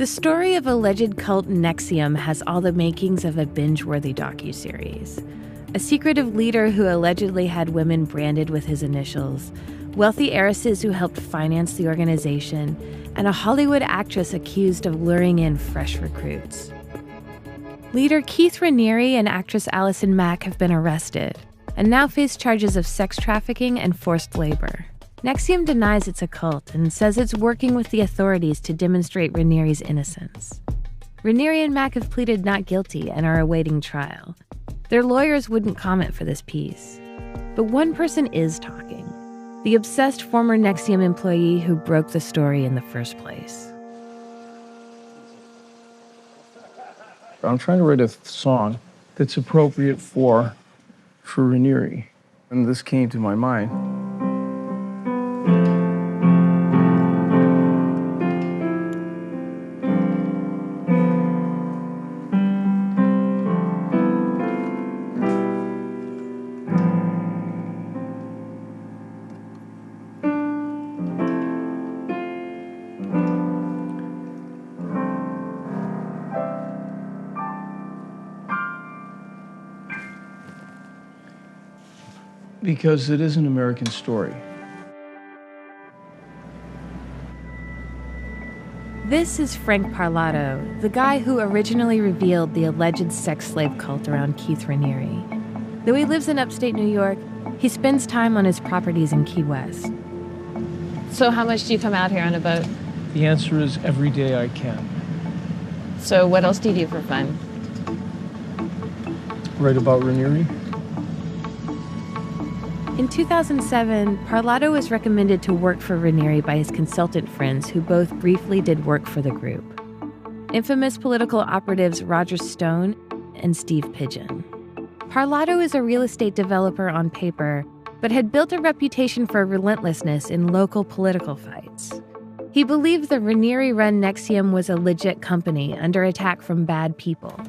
story of alleged cult Nexium has all the makings of a binge-worthy docuseries. A secretive leader who allegedly had women branded with his initials, wealthy heiresses who helped finance the organization, and a Hollywood actress accused of luring in fresh recruits. Leader Keith Raniere and actress Allison Mack have been arrested and now face charges of sex trafficking and forced labor. Nexium denies it's a cult and says it's working with the authorities to demonstrate Raniere's innocence. Raniere and Mack have pleaded not guilty and are awaiting trial. Their lawyers wouldn't comment for this piece. But one person is talking. The obsessed former Nexium employee who broke the story in the first place. I'm trying to write a song that's appropriate for Raniere. And this came to my mind. Because it is an American story. This is Frank Parlato, the guy who originally revealed the alleged sex slave cult around Keith Raniere. Though he lives in upstate New York, he spends time on his properties in Key West. So how much do you come out here on a boat? The answer is every day I can. So what else do you do for fun? Write about Raniere? In 2007, Parlato was recommended to work for Raniere by his consultant friends who both briefly did work for the group. Infamous political operatives Roger Stone and Steve Pigeon. Parlato is a real estate developer on paper, but had built a reputation for relentlessness in local political fights. He believed the Raniere-run Nexium was a legit company under attack from bad people,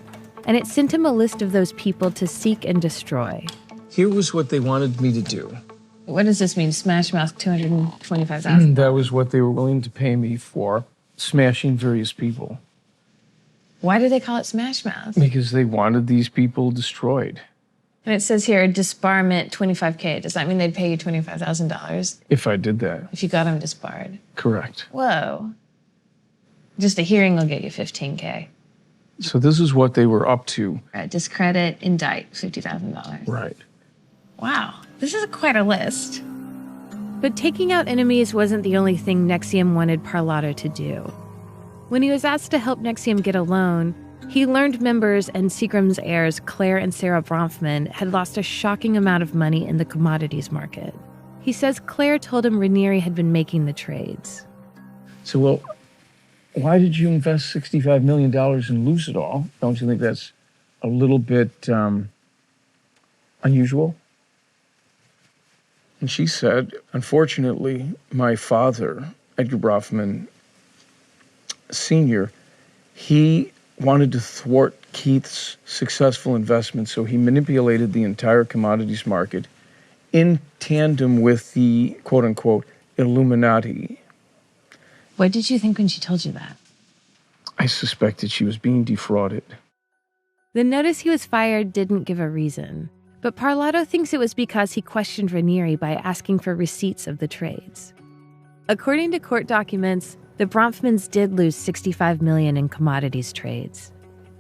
and it sent him a list of those people to seek and destroy. Here was what they wanted me to do. What does this mean, smash mouth $225,000? That was what they were willing to pay me for, smashing various people. Why do they call it smash mouth? Because they wanted these people destroyed. And it says here, disbarment $25K. Does that mean they'd pay you $25,000? If I did that. If you got them disbarred? Correct. Whoa. Just a hearing will get you $15K. So this is what they were up to. Discredit, indict, $50,000. Right. Wow, this is quite a list. But taking out enemies wasn't the only thing Nexium wanted Parlato to do. When he was asked to help Nexium get a loan, he learned members and Seagram's heirs, Claire and Sarah Bronfman, had lost a shocking amount of money in the commodities market. He says Claire told him Raniere had been making the trades. So, well, why did you invest $65 million and lose it all? Don't you think that's a little bit unusual? And she said, unfortunately, my father, Edgar Bronfman Sr., he wanted to thwart Keith's successful investment, so he manipulated the entire commodities market in tandem with the quote-unquote Illuminati. What did you think when she told you that? I suspected she was being defrauded. The notice he was fired didn't give a reason. But Parlato thinks it was because he questioned Raniere by asking for receipts of the trades. According to court documents, the Bronfmans did lose $65 million in commodities trades.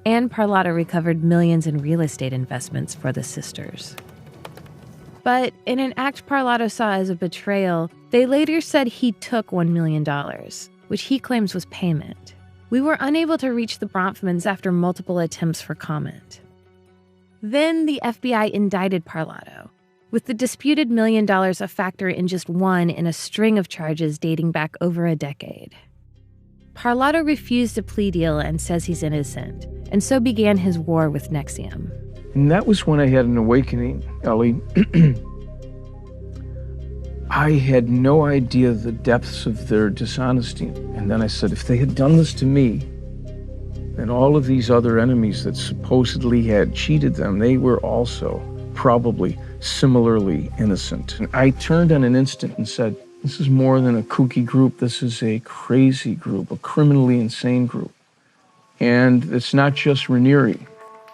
And Parlato recovered millions in real estate investments for the sisters. But in an act Parlato saw as a betrayal, they later said he took $1 million, which he claims was payment. We were unable to reach the Bronfmans after multiple attempts for comment. Then the FBI indicted Parlato, with the disputed $1 million a factor in just one in a string of charges dating back over a decade. Parlato refused a plea deal and says he's innocent, and so began his war with Nexium. And that was when I had an awakening, Ellie. I had no idea the depths of their dishonesty. And then I said, if they had done this to me, and all of these other enemies that supposedly had cheated them, they were also probably similarly innocent. And I turned on an instant and said, this is more than a kooky group. This is a crazy group, a criminally insane group. And it's not just Raniere.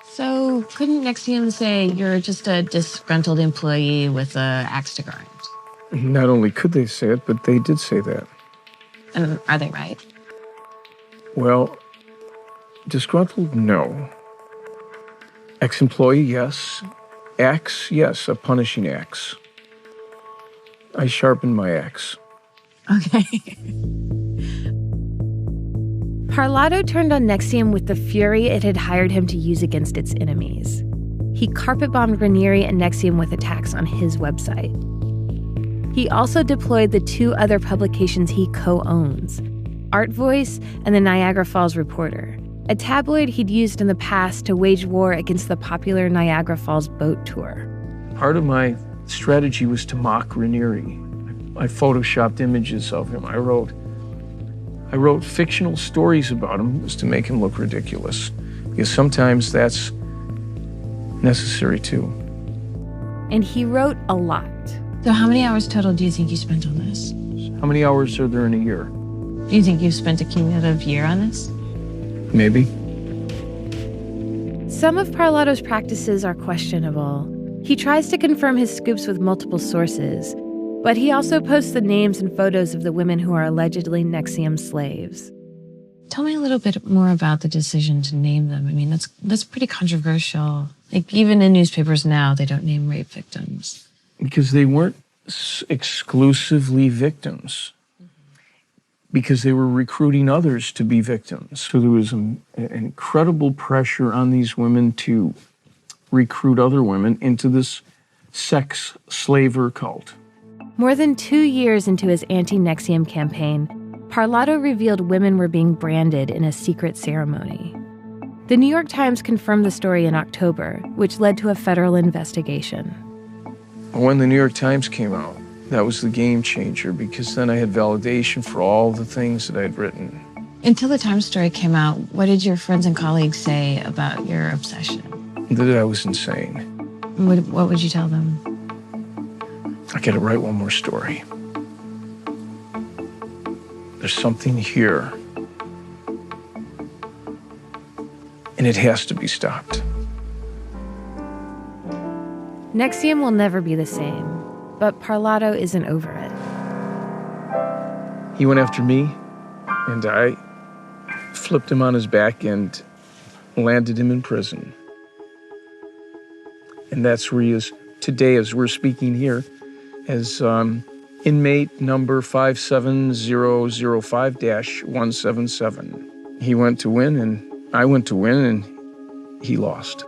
So couldn't Nexium say you're just a disgruntled employee with an axe to grind? Not only could they say it, but they did say that. And are they right? Well, disgruntled, no. Ex-employee, yes. Axe, yes, a punishing axe. I sharpened my axe. Okay. Parlato turned on Nexium with the fury it had hired him to use against its enemies. He carpet-bombed Raniere and Nexium with attacks on his website. He also deployed the two other publications he co-owns, Art Voice and the Niagara Falls Reporter, a tabloid he'd used in the past to wage war against the popular Niagara Falls boat tour. Part of my strategy was to mock Raniere. I photoshopped images of him. I wrote fictional stories about him just to make him look ridiculous, because sometimes that's necessary too. And he wrote a lot. So how many hours total do you think you spent on this? How many hours are there in a year? Do you think you've spent a cumulative year on this? Maybe. Some of Parlato's practices are questionable. He tries to confirm his scoops with multiple sources, but he also posts the names and photos of the women who are allegedly Nexium slaves. Tell me a little bit more about the decision to name them. I mean, that's pretty controversial. Like, even in newspapers now, they don't name rape victims. Because they weren't exclusively victims. Because they were recruiting others to be victims. So there was an incredible pressure on these women to recruit other women into this sex slaver cult. More than 2 years into his anti-Nexium campaign, Parlato revealed women were being branded in a secret ceremony. The New York Times confirmed the story in October, which led to a federal investigation. When the New York Times came out, that was the game changer, because then I had validation for all the things that I'd written. Until the Times story came out, what did your friends and colleagues say about your obsession? That I was insane. What would you tell them? I gotta write one more story. There's something here. And it has to be stopped. Nexium will never be the same, but Parlato isn't over it. He went after me, and I flipped him on his back and landed him in prison. And that's where he is today as we're speaking here, as inmate number 57005-177. He went to win, and I went to win, and he lost.